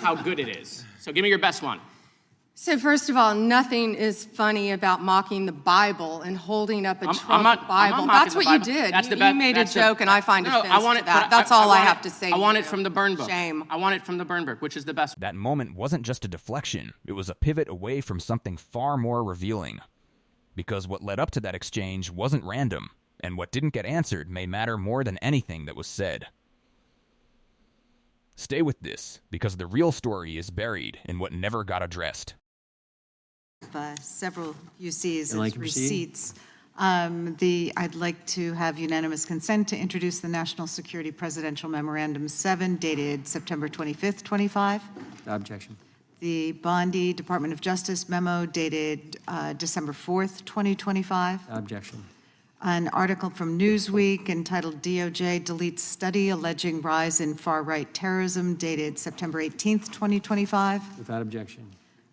how good it is. So give me your best one. So first of all, nothing is funny about mocking the Bible and holding up a Trump Bible. That's what you did. You made a joke, and I find offense to that. That's all I have to say. I want it from the burn book. Shame. I want it from the burn book, which is the best. That moment wasn't just a deflection. It was a pivot away from something far more revealing. Because what led up to that exchange wasn't random, and what didn't get answered may matter more than anything that was said. Stay with this, because the real story is buried in what never got addressed. Several UCs as receipts. I'd like to have unanimous consent to introduce the National Security Presidential Memorandum 7, dated September 25th, 25. Objection. The Bondi Department of Justice memo dated December 4th, 2025. Objection. An article from Newsweek entitled DOJ Deletes Study Alleging Rise in Far-Right Terrorism, dated September 18th, 2025. Without objection.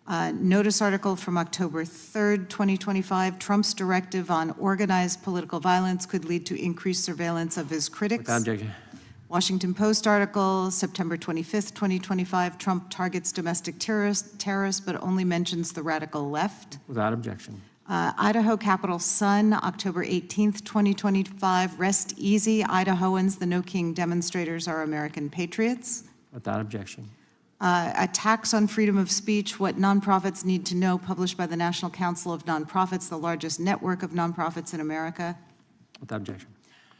Notice article from October 3rd, 2025, Trump's directive on organized political violence could lead to increased surveillance of his critics. Without objection. Washington Post article, September 25th, 2025, Trump targets domestic terrorists, but only mentions the radical left. Without objection. Idaho Capital Sun, October 18th, 2025, rest easy, Idahoans, the No King demonstrators are American patriots. Without objection. Attacks on freedom of speech, what nonprofits need to know, published by the National Council of Nonprofits, the largest network of nonprofits in America. Without objection.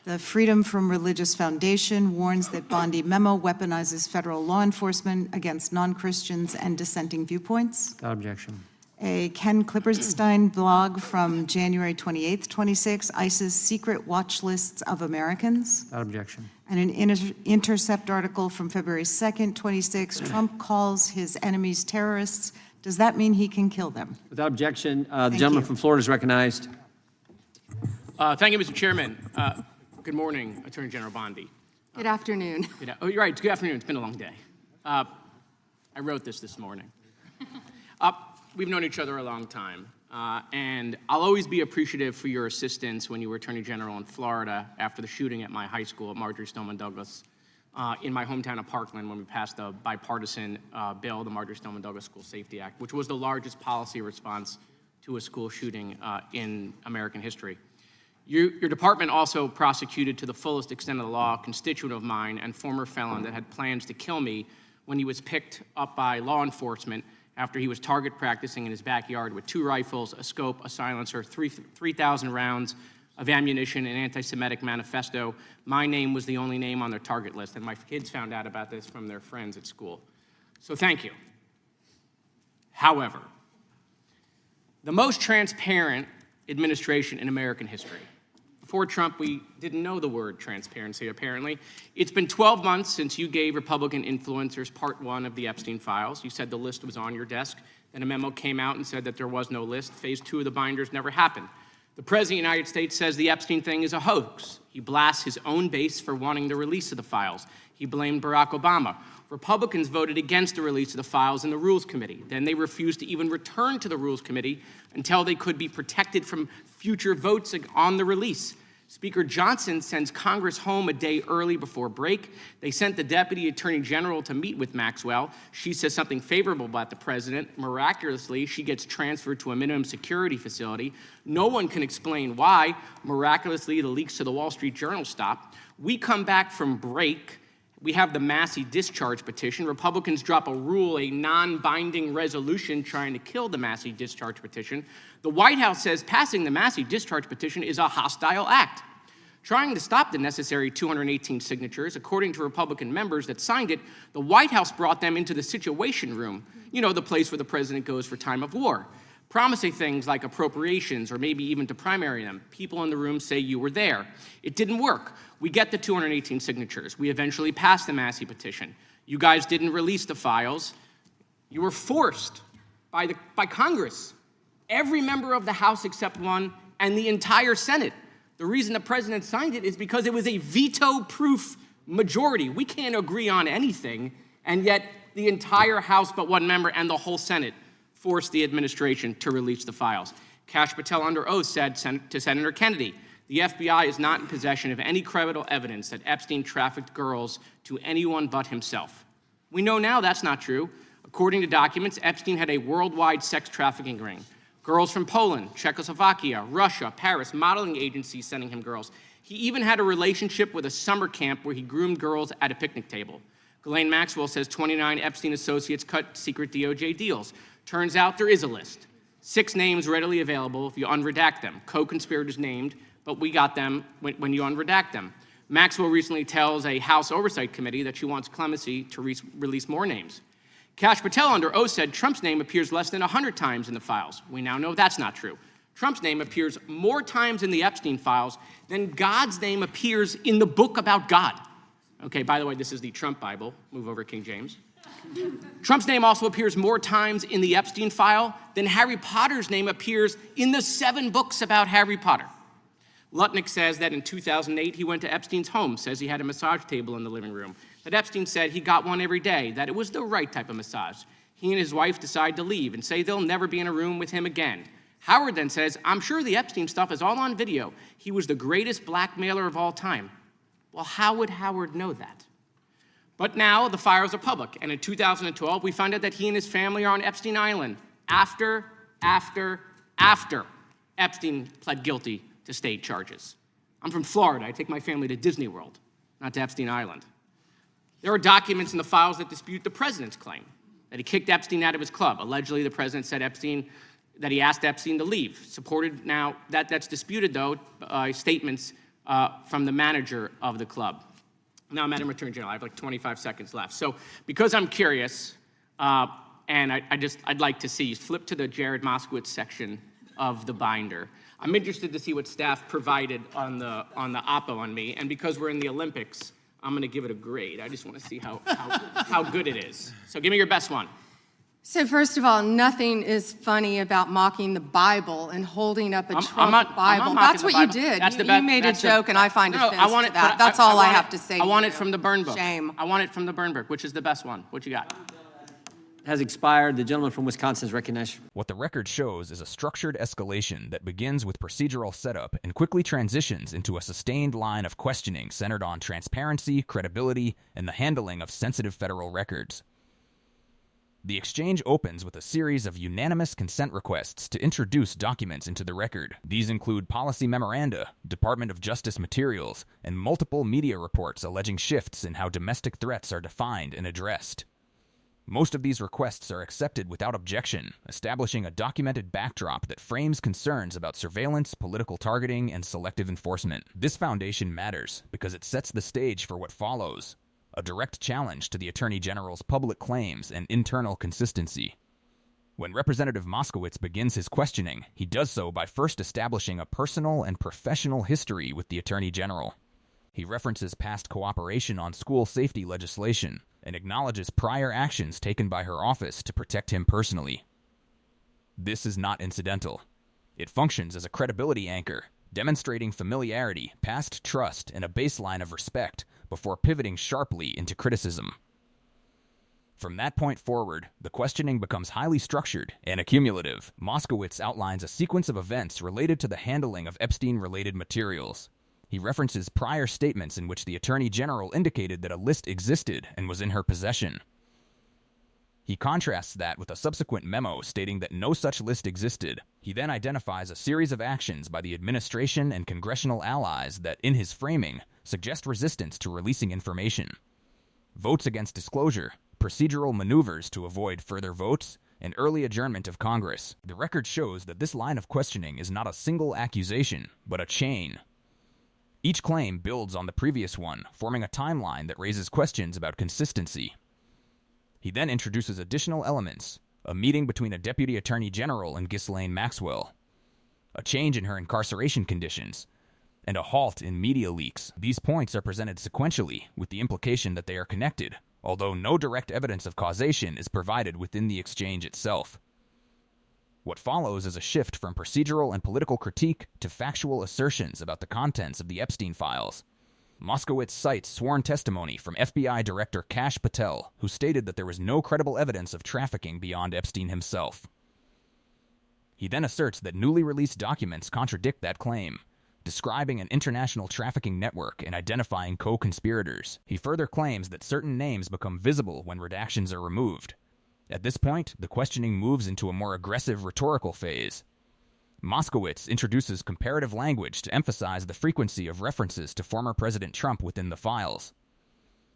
The Freedom from Religious Foundation warns that Bondi memo weaponizes federal law enforcement against non-Christians and dissenting viewpoints. Without objection. A Ken Klipperstein blog from January 28th, 26, ICE's secret watch lists of Americans. Without objection. And an Intercept article from February 2nd, 26, Trump calls his enemies terrorists. Does that mean he can kill them? Without objection. The gentleman from Florida is recognized. Thank you, Mr. Chairman. Good morning, Attorney General Bondi. Good afternoon. Oh, you're right. Good afternoon. It's been a long day. I wrote this morning. We've known each other a long time, and I'll always be appreciative for your assistance when you were Attorney General in Florida after the shooting at my high school at Marjory Stoneman Douglas in my hometown of Parkland when we passed a bipartisan bill, the Marjory Stoneman Douglas School Safety Act, which was the largest policy response to a school shooting in American history. Your department also prosecuted to the fullest extent of the law a constituent of mine and former felon that had plans to kill me when he was picked up by law enforcement after he was target practicing in his backyard with 2 rifles, a scope, a silencer, 3,000 rounds of ammunition, an anti-Semitic manifesto. My name was the only name on their target list, and my kids found out about this from their friends at school. So thank you. However, the most transparent administration in American history. Before Trump, we didn't know the word transparency, apparently. It's been 12 months since you gave Republican influencers part 1 of the Epstein files. You said the list was on your desk. Then a memo came out and said that there was no list. Phase 2 of the binders never happened. The President of the United States says the Epstein thing is a hoax. He blasts his own base for wanting the release of the files. He blamed Barack Obama. Republicans voted against the release of the files in the Rules Committee. Then they refused to even return to the Rules Committee until they could be protected from future votes on the release. Speaker Johnson sends Congress home a day early before break. They sent the Deputy Attorney General to meet with Maxwell. She says something favorable about the president. Miraculously, she gets transferred to a minimum security facility. No one can explain why. Miraculously, the leaks to the Wall Street Journal stop. We come back from break. We have the Massey discharge petition. Republicans drop a rule, a non-binding resolution trying to kill the Massey discharge petition. The White House says passing the Massey discharge petition is a hostile act. Trying to stop the necessary 218 signatures, according to Republican members that signed it, the White House brought them into the Situation Room, you know, the place where the president goes for time of war, promising things like appropriations or maybe even to primary them. People in the room say you were there. It didn't work. We get the 218 signatures. We eventually passed the Massey petition. You guys didn't release the files. You were forced by Congress, every member of the House except one, and the entire Senate. The reason the president signed it is because it was a veto-proof majority. We can't agree on anything, and yet the entire House but one member and the whole Senate forced the administration to release the files. Kash Patel under oath said to Senator Kennedy, the FBI is not in possession of any credible evidence that Epstein trafficked girls to anyone but himself. We know now that's not true. According to documents, Epstein had a worldwide sex trafficking ring. Girls from Poland, Czechoslovakia, Russia, Paris, modeling agencies sending him girls. He even had a relationship with a summer camp where he groomed girls at a picnic table. Ghislaine Maxwell says 29 Epstein associates cut secret DOJ deals. Turns out there is a list. 6 names readily available if you unredact them. Co-conspirators named, but we got them when you unredact them. Maxwell recently tells a House Oversight Committee that she wants clemency to release more names. Kash Patel under oath said Trump's name appears less than 100 times in the files. We now know that's not true. Trump's name appears more times in the Epstein files than God's name appears in the book about God. Okay, by the way, this is the Trump Bible. Move over, King James. Trump's name also appears more times in the Epstein file than Harry Potter's name appears in the 7 books about Harry Potter. Lutnick says that in 2008, he went to Epstein's home, says he had a massage table in the living room, that Epstein said he got one every day, that it was the right type of massage. He and his wife decide to leave and say they'll never be in a room with him again. Howard then says, I'm sure the Epstein stuff is all on video. He was the greatest blackmailer of all time. Well, how would Howard know that? But now the files are public, and in 2012, we found out that he and his family are on Epstein Island after Epstein pled guilty to state charges. I'm from Florida. I take my family to Disney World, not to Epstein Island. There are documents in the files that dispute the president's claim that he kicked Epstein out of his club. Allegedly, the president said that he asked Epstein to leave. Supported now, that's disputed, though, statements from the manager of the club. Now, Madam Attorney General, I have like 25 seconds left. So because I'm curious, and I'd like to see, flip to the Jared Moskowitz section of the binder. I'm interested to see what staff provided on the oppo on me, and because we're in the Olympics, I'm going to give it a grade. I just want to see how good it is. So give me your best one. So first of all, nothing is funny about mocking the Bible and holding up a Trump Bible. That's what you did. You made a joke, and I find offense to that. That's all I have to say. I want it from the burn book. Shame. I want it from the burn book. Which is the best one? What you got? Has expired. The gentleman from Wisconsin is recognized. What the record shows is a structured escalation that begins with procedural setup and quickly transitions into a sustained line of questioning centered on transparency, credibility, and the handling of sensitive federal records. The exchange opens with a series of unanimous consent requests to introduce documents into the record. These include policy memoranda, Department of Justice materials, and multiple media reports alleging shifts in how domestic threats are defined and addressed. Most of these requests are accepted without objection, establishing a documented backdrop that frames concerns about surveillance, political targeting, and selective enforcement. This foundation matters because it sets the stage for what follows: a direct challenge to the Attorney General's public claims and internal consistency. When Representative Moskowitz begins his questioning, he does so by first establishing a personal and professional history with the Attorney General. He references past cooperation on school safety legislation and acknowledges prior actions taken by her office to protect him personally. This is not incidental. It functions as a credibility anchor, demonstrating familiarity, past trust, and a baseline of respect before pivoting sharply into criticism. From that point forward, the questioning becomes highly structured and accumulative. Moskowitz outlines a sequence of events related to the handling of Epstein-related materials. He references prior statements in which the Attorney General indicated that a list existed and was in her possession. He contrasts that with a subsequent memo stating that no such list existed. He then identifies a series of actions by the administration and congressional allies that, in his framing, suggest resistance to releasing information. Votes against disclosure, procedural maneuvers to avoid further votes, and early adjournment of Congress. The record shows that this line of questioning is not a single accusation, but a chain. Each claim builds on the previous one, forming a timeline that raises questions about consistency. He then introduces additional elements: a meeting between a Deputy Attorney General and Ghislaine Maxwell, a change in her incarceration conditions, and a halt in media leaks. These points are presented sequentially, with the implication that they are connected, although no direct evidence of causation is provided within the exchange itself. What follows is a shift from procedural and political critique to factual assertions about the contents of the Epstein files. Moskowitz cites sworn testimony from FBI Director Kash Patel, who stated that there was no credible evidence of trafficking beyond Epstein himself. He then asserts that newly released documents contradict that claim. describing an international trafficking network and identifying co-conspirators. He further claims that certain names become visible when redactions are removed. At this point, the questioning moves into a more aggressive rhetorical phase. Moskowitz introduces comparative language to emphasize the frequency of references to former President Trump within the files.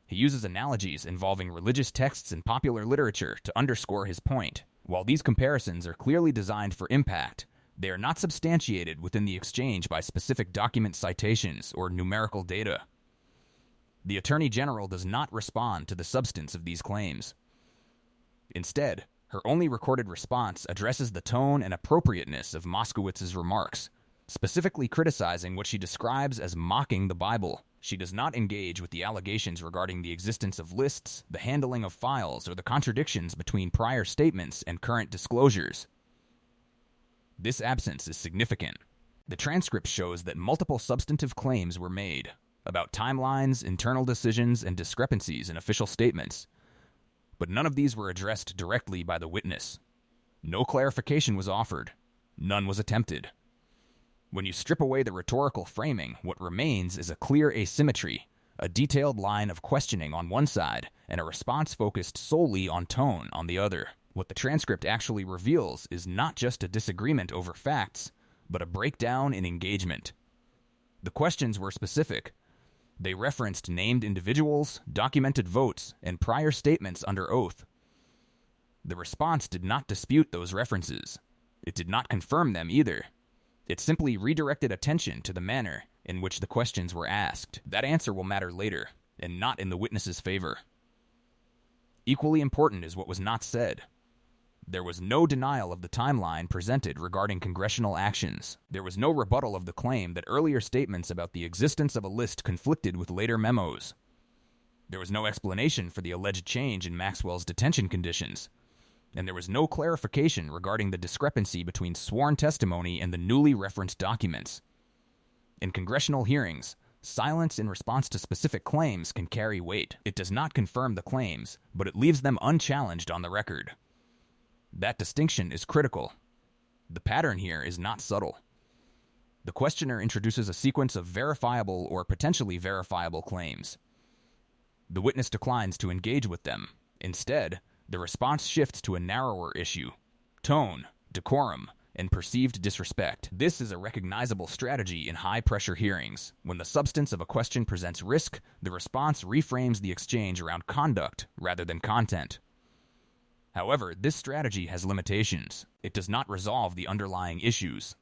He uses analogies involving religious texts and popular literature to underscore his point. While these comparisons are clearly designed for impact, they are not substantiated within the exchange by specific document citations or numerical data. The Attorney General does not respond to the substance of these claims. Instead, her only recorded response addresses the tone and appropriateness of Moskowitz's remarks, specifically criticizing what she describes as mocking the Bible. She does not engage with the allegations regarding the existence of lists, the handling of files, or the contradictions between prior statements and current disclosures. This absence is significant. The transcript shows that multiple substantive claims were made about timelines, internal decisions, and discrepancies in official statements, but none of these were addressed directly by the witness. No clarification was offered. None was attempted. When you strip away the rhetorical framing, what remains is a clear asymmetry, a detailed line of questioning on one side, and a response focused solely on tone on the other. What the transcript actually reveals is not just a disagreement over facts, but a breakdown in engagement. The questions were specific. They referenced named individuals, documented votes, and prior statements under oath. The response did not dispute those references. It did not confirm them either. It simply redirected attention to the manner in which the questions were asked. That answer will matter later, and not in the witness's favor. Equally important is what was not said. There was no denial of the timeline presented regarding congressional actions. There was no rebuttal of the claim that earlier statements about the existence of a list conflicted with later memos. There was no explanation for the alleged change in Maxwell's detention conditions. And there was no clarification regarding the discrepancy between sworn testimony and the newly referenced documents. In congressional hearings, silence in response to specific claims can carry weight. It does not confirm the claims, but it leaves them unchallenged on the record. That distinction is critical. The pattern here is not subtle. The questioner introduces a sequence of verifiable or potentially verifiable claims. The witness declines to engage with them. Instead, the response shifts to a narrower issue: tone, decorum, and perceived disrespect. This is a recognizable strategy in high-pressure hearings. When the substance of a question presents risk, the response reframes the exchange around conduct rather than content. However, this strategy has limitations. It does not resolve the underlying issues.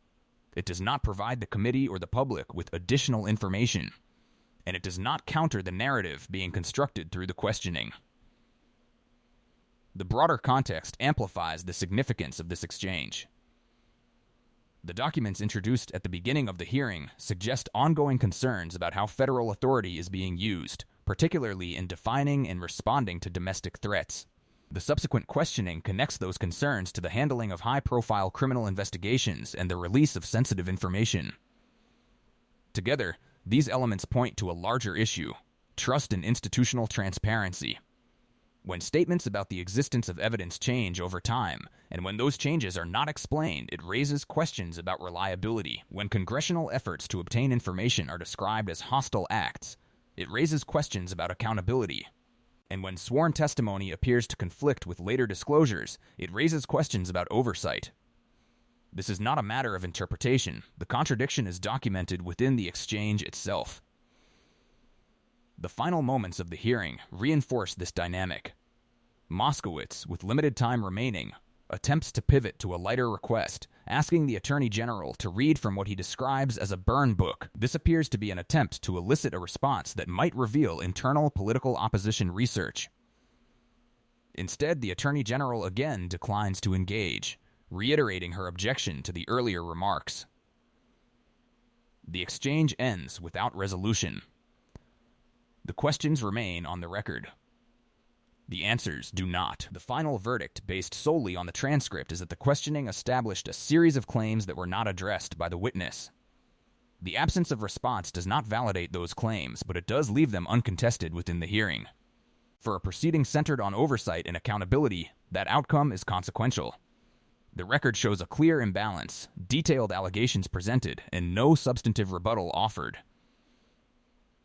It does not provide the committee or the public with additional information. And it does not counter the narrative being constructed through the questioning. The broader context amplifies the significance of this exchange. The documents introduced at the beginning of the hearing suggest ongoing concerns about how federal authority is being used, particularly in defining and responding to domestic threats. The subsequent questioning connects those concerns to the handling of high-profile criminal investigations and the release of sensitive information. Together, these elements point to a larger issue: trust in institutional transparency. When statements about the existence of evidence change over time, and when those changes are not explained, it raises questions about reliability. When congressional efforts to obtain information are described as hostile acts, it raises questions about accountability. And when sworn testimony appears to conflict with later disclosures, it raises questions about oversight. This is not a matter of interpretation. The contradiction is documented within the exchange itself. The final moments of the hearing reinforce this dynamic. Moskowitz, with limited time remaining, attempts to pivot to a lighter request, asking the Attorney General to read from what he describes as a burn book. This appears to be an attempt to elicit a response that might reveal internal political opposition research. Instead, the Attorney General again declines to engage, reiterating her objection to the earlier remarks. The exchange ends without resolution. The questions remain on the record. The answers do not. The final verdict, based solely on the transcript, is that the questioning established a series of claims that were not addressed by the witness. The absence of response does not validate those claims, but it does leave them uncontested within the hearing. For a proceeding centered on oversight and accountability, that outcome is consequential. The record shows a clear imbalance, detailed allegations presented, and no substantive rebuttal offered.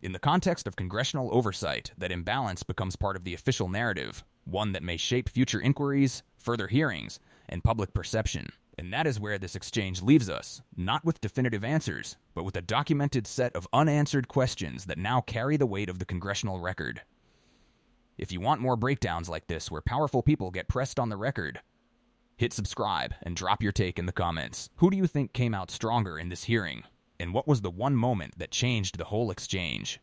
In the context of congressional oversight, that imbalance becomes part of the official narrative, one that may shape future inquiries, further hearings, and public perception. And that is where this exchange leaves us, not with definitive answers, but with a documented set of unanswered questions that now carry the weight of the congressional record. If you want more breakdowns like this where powerful people get pressed on the record, hit subscribe and drop your take in the comments. Who do you think came out stronger in this hearing? And what was the one moment that changed the whole exchange?